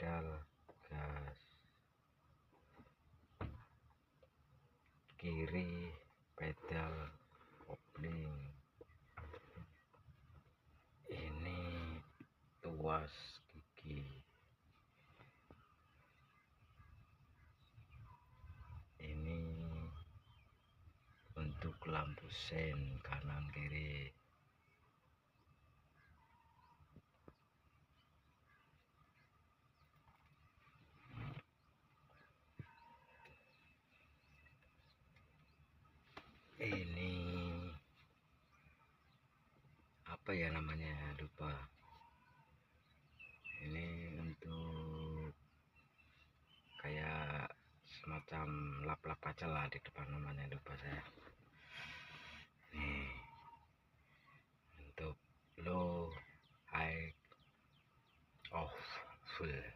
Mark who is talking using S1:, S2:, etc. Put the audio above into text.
S1: pedal gas, kiri pedal kopling, ini tuas gigi, ini untuk lampu sen kanan kiri. Ini apa ya namanya, lupa. Ini untuk kayak semacam lap-lap aja lah di depan, namanya lupa saya. Nih untuk low, high, off, full.